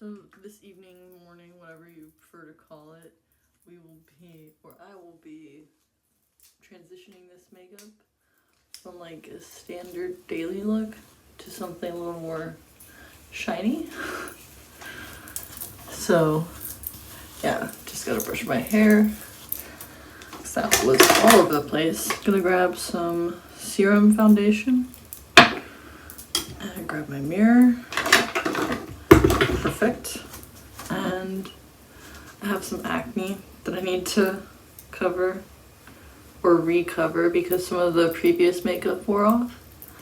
So this evening, morning, whatever you prefer to call it, I will be transitioning this makeup from like a standard daily look to something a little more shiny. So yeah, just gotta brush my hair. That was all over the place. Gonna grab some serum foundation and grab my mirror. Perfect. And I have some acne that I need to cover or recover because some of the previous makeup wore off.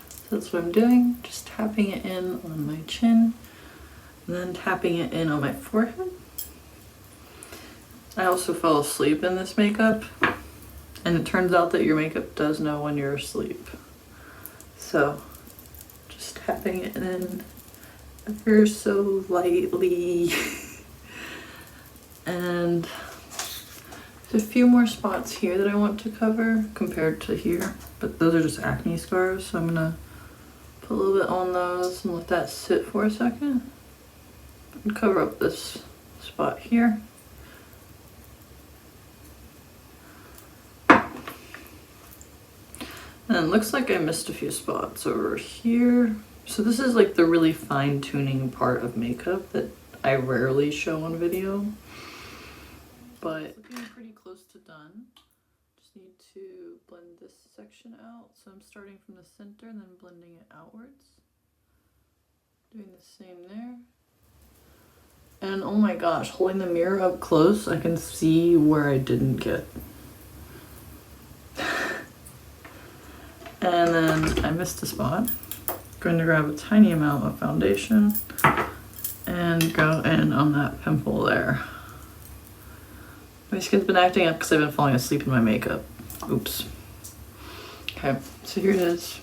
So that's what I'm doing. Just tapping it in on my chin and then tapping it in on my forehead. I also fell asleep in this makeup, and it turns out that your makeup does know when you're asleep. So just tapping it in ever so lightly. And there's a few more spots here that I want to cover compared to here, but those are just acne scars, so I'm gonna put a little bit on those and let that sit for a second and cover up this spot here. And it looks like I missed a few spots over here. So this is like the really fine-tuning part of makeup that I rarely show on video. But looking pretty close to done. Just need to blend this section out. So I'm starting from the center and then blending it outwards. Doing the same there. And oh my gosh, holding the mirror up close, I can see where I didn't get. And then I missed a spot. Going to grab a tiny amount of foundation and go in on that pimple there. My skin's been acting up because I've been falling asleep in my makeup. Oops. Okay, so here it is.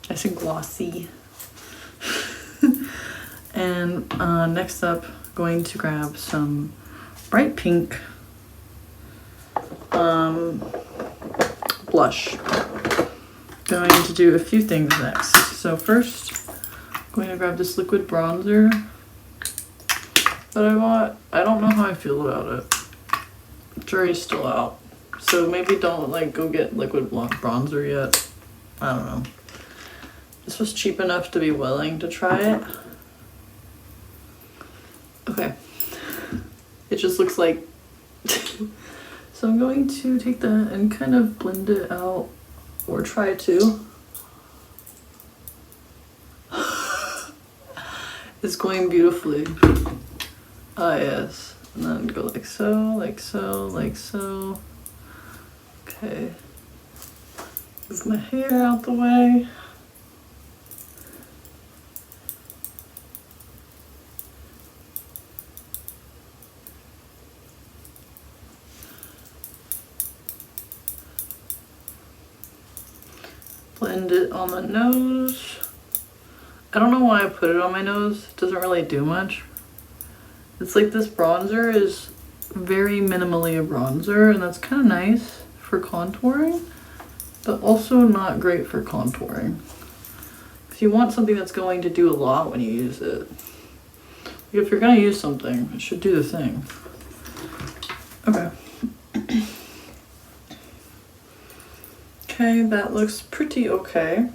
Nice and glossy. And next up, going to grab some bright pink blush. Going to do a few things next. So first, I'm going to grab this liquid bronzer that I bought. I don't know how I feel about it. The jury's still out. So maybe don't like go get liquid bronzer yet. I don't know. This was cheap enough to be willing to try it. Okay. It just looks like... So I'm going to take that and kind of blend it out. Or try to. It's going beautifully. Ah, yes. And then go like so, like so, like so. Okay. Move my hair out the way. Blend it on the nose. I don't know why I put it on my nose. It doesn't really do much. It's like this bronzer is very minimally a bronzer, and that's kind of nice for contouring, but also not great for contouring. If you want something that's going to do a lot when you use it. If you're going to use something, it should do the thing. Okay. Okay, that looks pretty okay.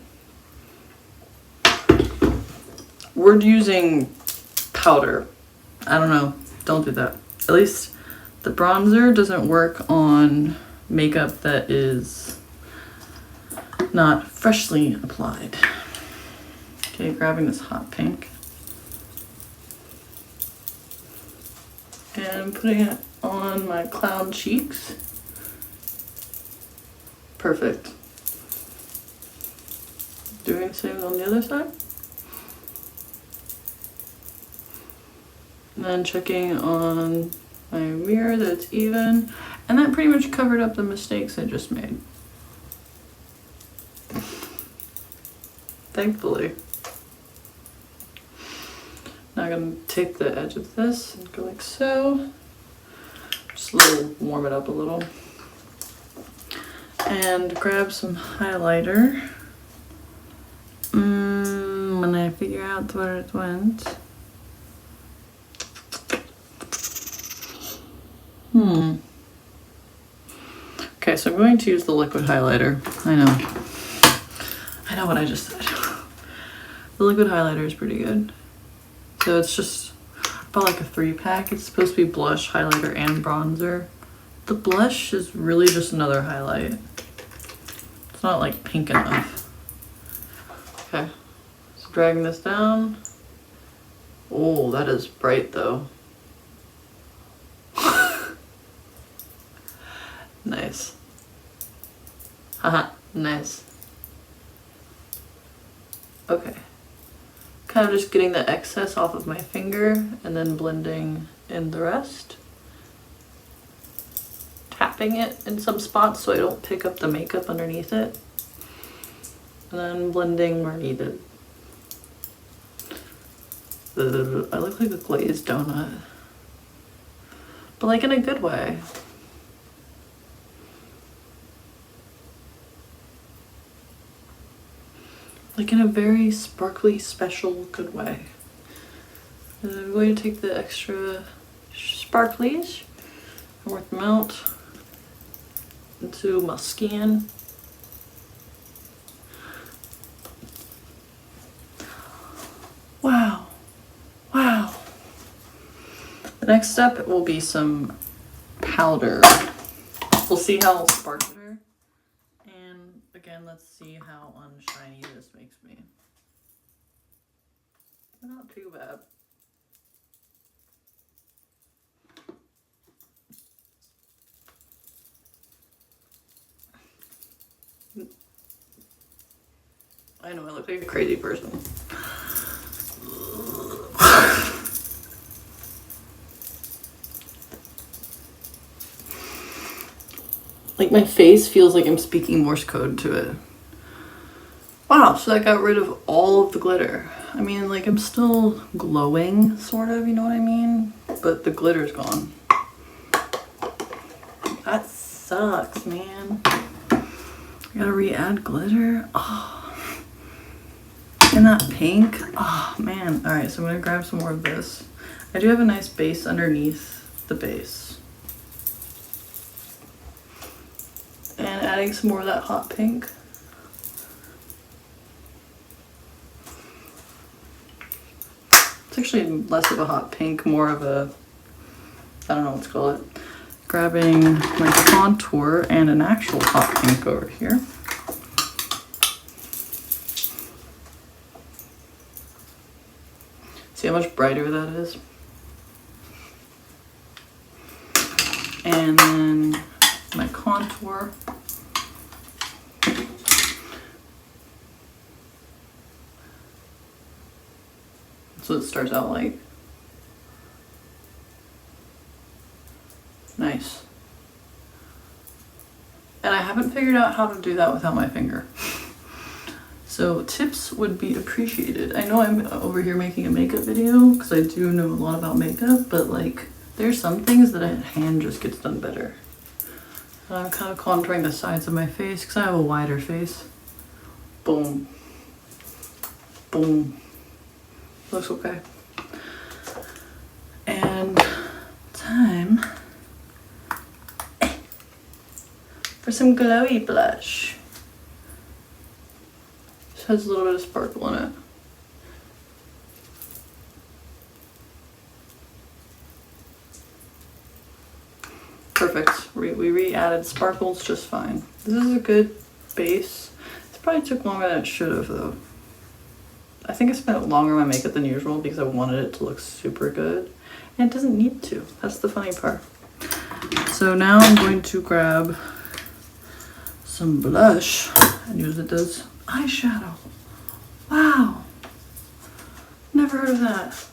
We're using powder. I don't know. Don't do that. At least the bronzer doesn't work on makeup that is not freshly applied. Okay, grabbing this hot pink. And putting it on my clown cheeks. Perfect. Doing the same on the other side. And then checking on my mirror that it's even. And that pretty much covered up the mistakes I just made. Thankfully. Now I'm going to take the edge of this and go like so. Just a little, warm it up a little. And grab some highlighter. When I figure out where it went. Okay, so I'm going to use the liquid highlighter. I know what I just said. The liquid highlighter is pretty good. So it's just about like a 3-pack. It's supposed to be blush, highlighter, and bronzer. The blush is really just another highlight. It's not like pink enough. Okay, so dragging this down. Oh, that is bright though. Nice. Haha, nice. Okay. Kind of just getting the excess off of my finger and then blending in the rest. Tapping it in some spots so I don't pick up the makeup underneath it. And then blending where needed. I look like a glazed donut. But like in a good way. Like in a very sparkly, special, good way. And I'm going to take the extra sparklies and work them out into my skin. Wow. Wow. The next step will be some powder. We'll see how sparkly. And again, let's see how unshiny this makes me. Not too bad. I know I look like a crazy person. Like my face feels like I'm speaking Morse code to it. Wow, so that got rid of all of the glitter. I mean, like I'm still glowing, sort of, you know what I mean? But the glitter's gone. That sucks, man. I gotta re-add glitter. Oh. And that pink. Oh, man. Alright, so I'm gonna grab some more of this. I do have a nice base underneath the base. And adding some more of that hot pink. It's actually less of a hot pink, more of a, I don't know what to call it. Grabbing my contour and an actual hot pink over here. See how much brighter that is? And then my contour. So it starts out like. Nice. And I haven't figured out how to do that without my finger. So tips would be appreciated. I know I'm over here making a makeup video because I do know a lot about makeup, but like there's some things that a hand just gets done better. And I'm kind of contouring the sides of my face because I have a wider face. Boom. Boom. Looks okay. And time for some glowy blush. Just has a little bit of sparkle in it. Perfect. We re-added sparkles just fine. This is a good base. This probably took longer than it should have though. I think I spent longer on my makeup than usual because I wanted it to look super good. And it doesn't need to. That's the funny part. So now I'm going to grab some blush and use it as eyeshadow. Wow. Never heard of that.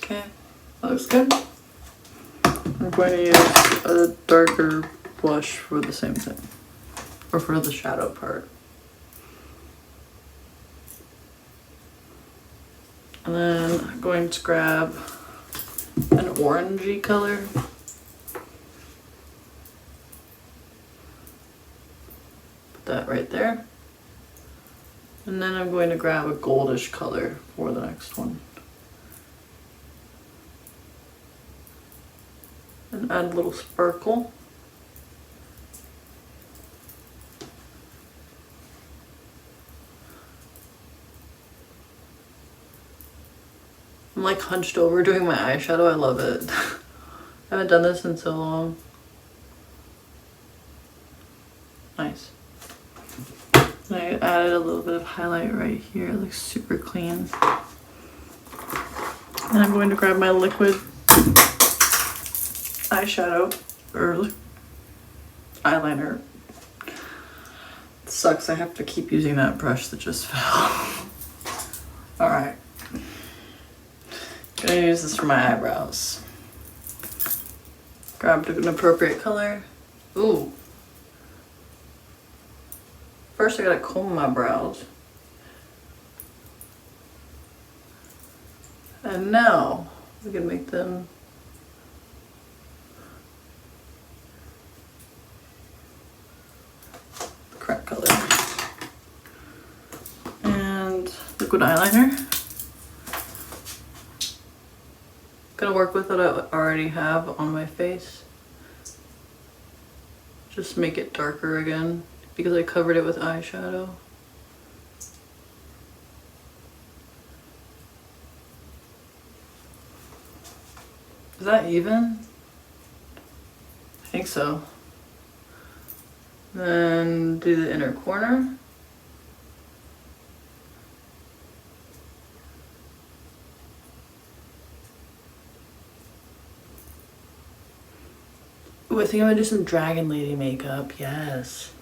Okay, that looks good. I'm going to use a darker blush for the same thing, or for the shadow part. And then I'm going to grab an orangey color. that right there. And then I'm going to grab a goldish color for the next one. And add a little sparkle. I'm like hunched over doing my eyeshadow. I love it. I haven't done this in so long. Nice. And I added a little bit of highlight right here. It looks super clean. And I'm going to grab my liquid eyeshadow or eyeliner. It sucks, I have to keep using that brush that just fell. Alright. Gonna use this for my eyebrows. Grabbed an appropriate color. Ooh. First I gotta comb my brows. And now we can make them the correct color. And liquid eyeliner. Gonna work with what I already have on my face. Just make it darker again because I covered it with eyeshadow. Is that even? I think so. Then do the inner corner. Ooh, I think I'm gonna do some Dragon Lady makeup. Yes.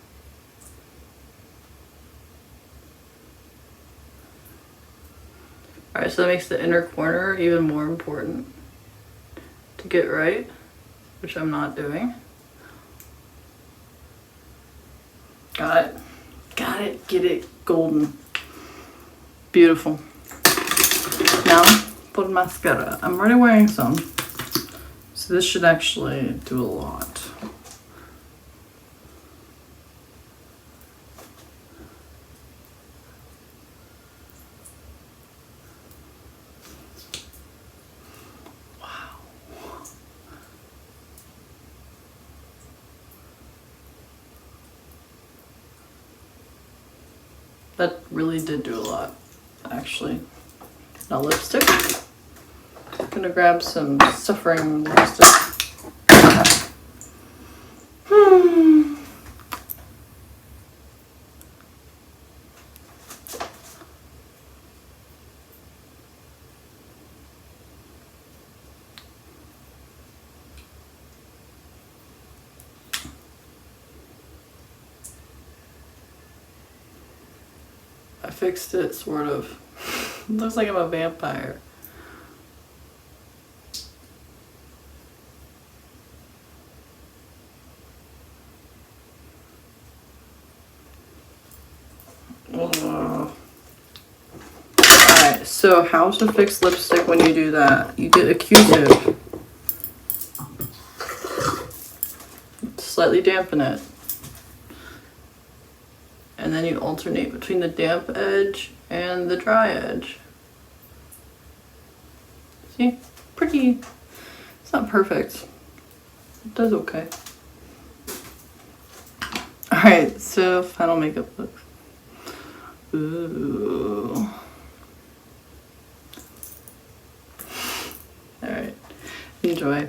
Alright, so that makes the inner corner even more important to get right, which I'm not doing. Got it. Got it. Get it. Golden. Beautiful. Now for mascara. I'm already wearing some, so this should actually do a lot. That really did do a lot, actually. Now lipstick. I'm gonna grab some Suffering lipstick. I fixed it, sort of. It looks like I'm a vampire. Alright, so how to fix lipstick when you do that? You get a Q-tip. Slightly dampen it. And then you alternate between the damp edge and the dry edge. See? Pretty. It's not perfect. It does okay. Alright, so final makeup look. Ooh. Alright. Enjoy.